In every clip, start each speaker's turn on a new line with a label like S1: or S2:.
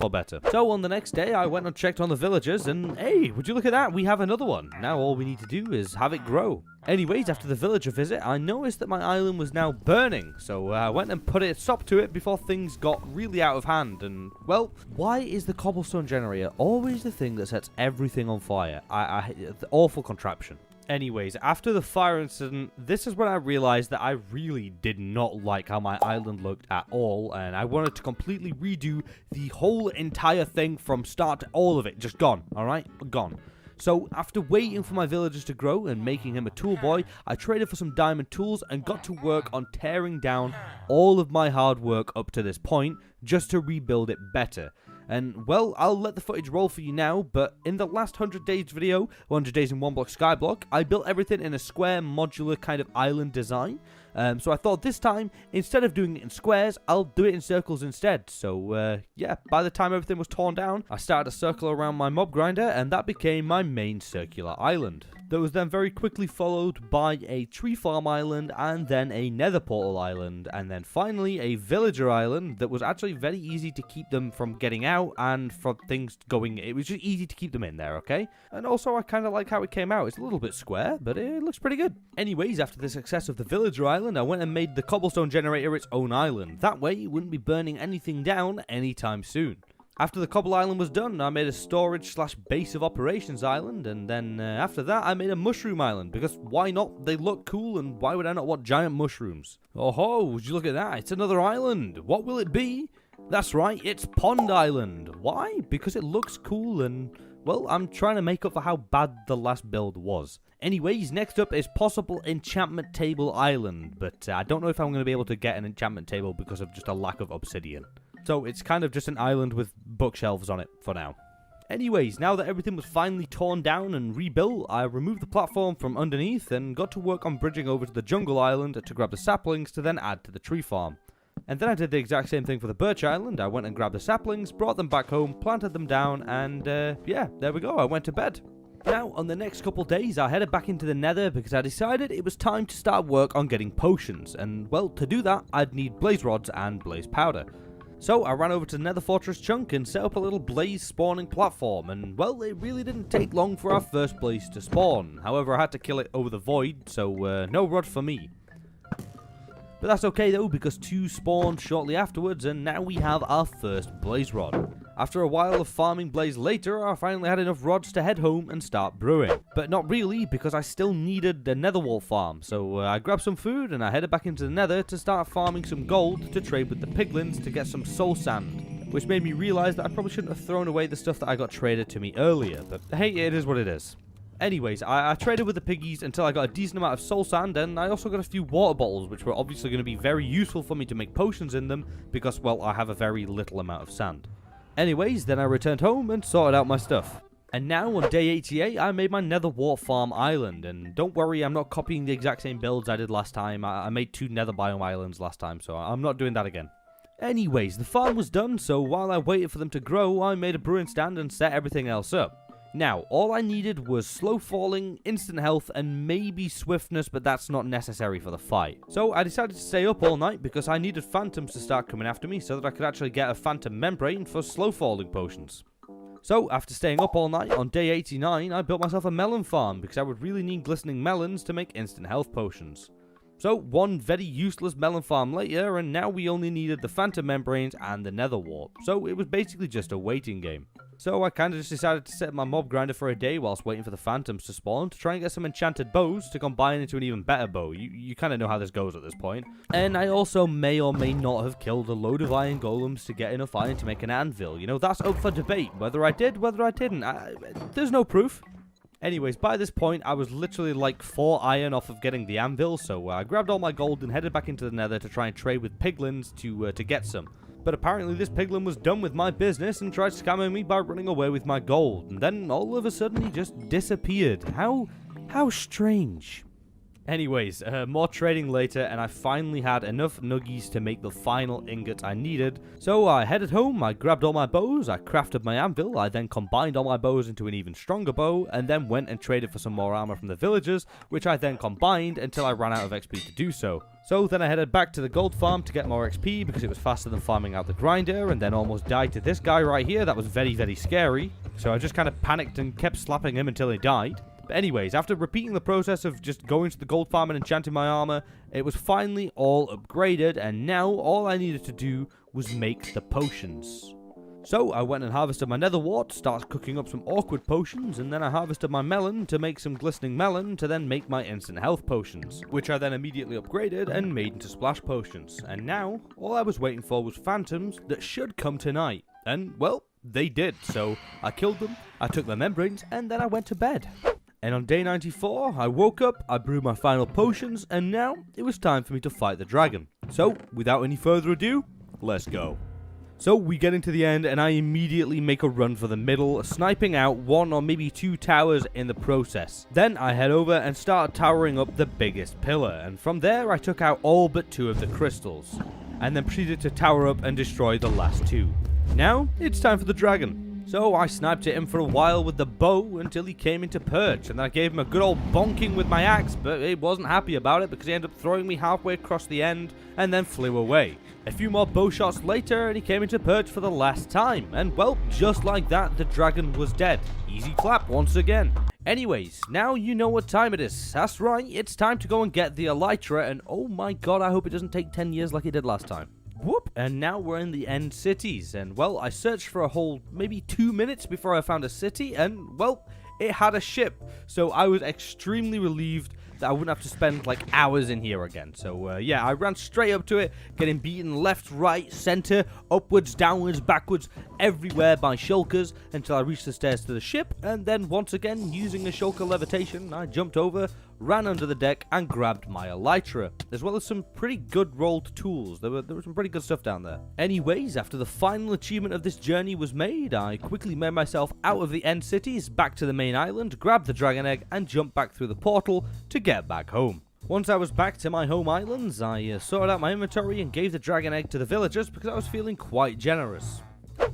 S1: or better. So on the next day, I went and checked on the villagers, and hey, would you look at that? We have another one. Now all we need to do is have it grow. Anyways, after the villager visit, I noticed that my island was now burning, so I went and put a stop to it before things got really out of hand. And well, why is the cobblestone generator always the thing that sets everything on fire? The awful contraption. Anyways, after the fire incident, this is when I realized that I really did not like how my island looked at all, and I wanted to completely redo the whole entire thing from start to all of it. Just gone, alright? Gone. So, after waiting for my villagers to grow and making him a tool boy, I traded for some diamond tools and got to work on tearing down all of my hard work up to this point, just to rebuild it better. And, well, I'll let the footage roll for you now, but in the last 100 days video, 100 days in 1 block skyblock, I built everything in a square modular kind of island design. So I thought this time, instead of doing it in squares, I'll do it in circles instead. So, yeah, by the time everything was torn down, I started a circle around my mob grinder, and that became my main circular island. That was then very quickly followed by a tree farm island, and then a nether portal island, and then finally a villager island that was actually very easy to keep them from getting out and from things going. It was just easy to keep them in there, okay? And also I kind of like how it came out. It's a little bit square, but it looks pretty good. Anyways, after the success of the villager island, I went and made the cobblestone generator its own island. That way it wouldn't be burning anything down anytime soon. After the cobble island was done, I made a storage / base of operations island, and then after that I made a mushroom island, because why not? They look cool, and why would I not want giant mushrooms? Oh ho, would you look at that? It's another island. What will it be? That's right, it's Pond Island. Why? Because it looks cool, and well, I'm trying to make up for how bad the last build was. Anyways, next up is possible enchantment table island, but I don't know if I'm going to be able to get an enchantment table because of just a lack of obsidian. So it's kind of just an island with bookshelves on it for now. Anyways, now that everything was finally torn down and rebuilt, I removed the platform from underneath and got to work on bridging over to the jungle island to grab the saplings to then add to the tree farm. And then I did the exact same thing for the birch island. I went and grabbed the saplings, brought them back home, planted them down, and yeah, there we go, I went to bed. Now, on the next couple days, I headed back into the nether because I decided it was time to start work on getting potions, and well, to do that, I'd need blaze rods and blaze powder. So I ran over to the nether fortress chunk and set up a little blaze spawning platform, and well, it really didn't take long for our first blaze to spawn. However, I had to kill it over the void, so no rod for me. But that's okay though, because 2 spawned shortly afterwards, and now we have our first blaze rod. After a while of farming blaze later, I finally had enough rods to head home and start brewing. But not really, because I still needed the nether wall farm, so I grabbed some food and I headed back into the nether to start farming some gold to trade with the piglins to get some soul sand. Which made me realize that I probably shouldn't have thrown away the stuff that I got traded to me earlier, but hey, it is what it is. Anyways, I traded with the piggies until I got a decent amount of soul sand, and I also got a few water bottles, which were obviously going to be very useful for me to make potions in them, because, well, I have a very little amount of sand. Anyways, then I returned home and sorted out my stuff. And now, on day 88, I made my nether wart farm island, and don't worry, I'm not copying the exact same builds I did last time. I made 2 nether biome islands last time, so I'm not doing that again. Anyways, the farm was done, so while I waited for them to grow, I made a brewing stand and set everything else up. Now, all I needed was slow falling, instant health, and maybe swiftness, but that's not necessary for the fight. So I decided to stay up all night because I needed phantoms to start coming after me so that I could actually get a phantom membrane for slow falling potions. So, after staying up all night, on day 89, I built myself a melon farm because I would really need glistening melons to make instant health potions. So, one very useless melon farm later, and now we only needed the phantom membranes and the nether wart. So, it was basically just a waiting game. So I kind of just decided to set my mob grinder for a day whilst waiting for the phantoms to spawn to try and get some enchanted bows to combine into an even better bow. You kind of know how this goes at this point. And I also may or may not have killed a load of iron golems to get enough iron to make an anvil. You know, that's up for debate. Whether I did, whether I didn't. There's no proof. Anyways, by this point, I was literally like 4 iron off of getting the anvil, so I grabbed all my gold and headed back into the nether to try and trade with piglins to get some. But apparently this piglin was done with my business and tried scamming me by running away with my gold. And then all of a sudden he just disappeared. How strange. Anyways, more trading later, and I finally had enough nuggies to make the final ingot I needed. So I headed home, I grabbed all my bows, I crafted my anvil, I then combined all my bows into an even stronger bow, and then went and traded for some more armor from the villagers, which I then combined until I ran out of XP to do so. So then I headed back to the gold farm to get more XP because it was faster than farming out the grinder, and then almost died to this guy right here. That was very, very scary. So I just kind of panicked and kept slapping him until he died. But anyways, after repeating the process of just going to the gold farm and enchanting my armor, it was finally all upgraded, and now all I needed to do was make the potions. So I went and harvested my nether wart, started cooking up some awkward potions, and then I harvested my melon to make some glistening melon to then make my instant health potions, which I then immediately upgraded and made into splash potions. And now, all I was waiting for was phantoms that should come tonight. And, well, they did. So I killed them, I took their membranes, and then I went to bed. And on day 94, I woke up, I brewed my final potions, and now it was time for me to fight the dragon. So, without any further ado, let's go. So we get into the end, and I immediately make a run for the middle, sniping out 1 or maybe 2 towers in the process. Then I head over and start towering up the biggest pillar, and from there I took out all but 2 of the crystals, and then proceeded to tower up and destroy the last 2. Now, it's time for the dragon. So I sniped at him for a while with the bow until he came into perch, and then I gave him a good old bonking with my axe, but he wasn't happy about it because he ended up throwing me halfway across the end and then flew away. A few more bow shots later and he came into perch for the last time, and well, just like that, the dragon was dead. Easy clap once again. Anyways, now you know what time it is. That's right, it's time to go and get the elytra, and oh my god, I hope it doesn't take 10 years like it did last time. Whoop, and now we're in the end cities, and well, I searched for a whole maybe 2 minutes before I found a city, and well, it had a ship, so I was extremely relieved that I wouldn't have to spend like hours in here again. So yeah, I ran straight up to it, getting beaten left, right, center, upwards, downwards, backwards, everywhere by shulkers until I reached the stairs to the ship, and then once again, using a shulker levitation, I jumped over, ran under the deck, and grabbed my elytra, as well as some pretty good rolled tools. There was some pretty good stuff down there. Anyways, after the final achievement of this journey was made, I quickly made myself out of the end cities, back to the main island, grabbed the dragon egg, and jumped back through the portal to get back home. Once I was back to my home islands, I sorted out my inventory and gave the dragon egg to the villagers because I was feeling quite generous.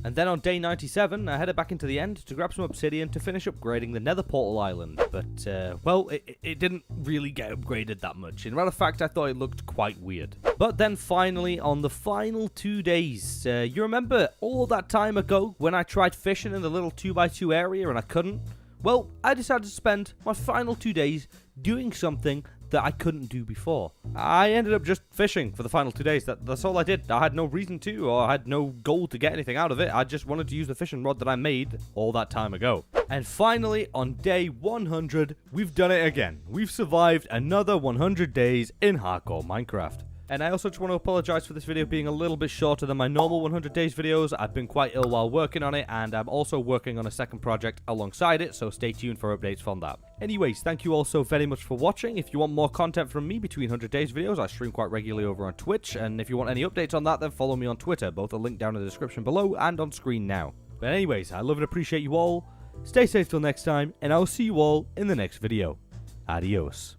S1: And then on day 97, I headed back into the end to grab some obsidian to finish upgrading the nether portal island. But, well, it didn't really get upgraded that much. In matter of fact, I thought it looked quite weird. But then finally, on the final 2 days, you remember all that time ago when I tried fishing in the little 2x2 area and I couldn't? Well, I decided to spend my final 2 days doing something that I couldn't do before. I ended up just fishing for the final 2 days. That's all I did. I had no reason to, or I had no goal to get anything out of it. I just wanted to use the fishing rod that I made all that time ago. And finally, on day 100, we've done it again. We've survived another 100 days in hardcore Minecraft. And I also just want to apologize for this video being a little bit shorter than my normal 100 days videos. I've been quite ill while working on it, and I'm also working on a second project alongside it, so stay tuned for updates from that. Anyways, thank you all so very much for watching. If you want more content from me between 100 days videos, I stream quite regularly over on Twitch, and if you want any updates on that, then follow me on Twitter. Both are linked down in the description below and on screen now. But anyways, I love and appreciate you all. Stay safe till next time, and I'll see you all in the next video. Adios.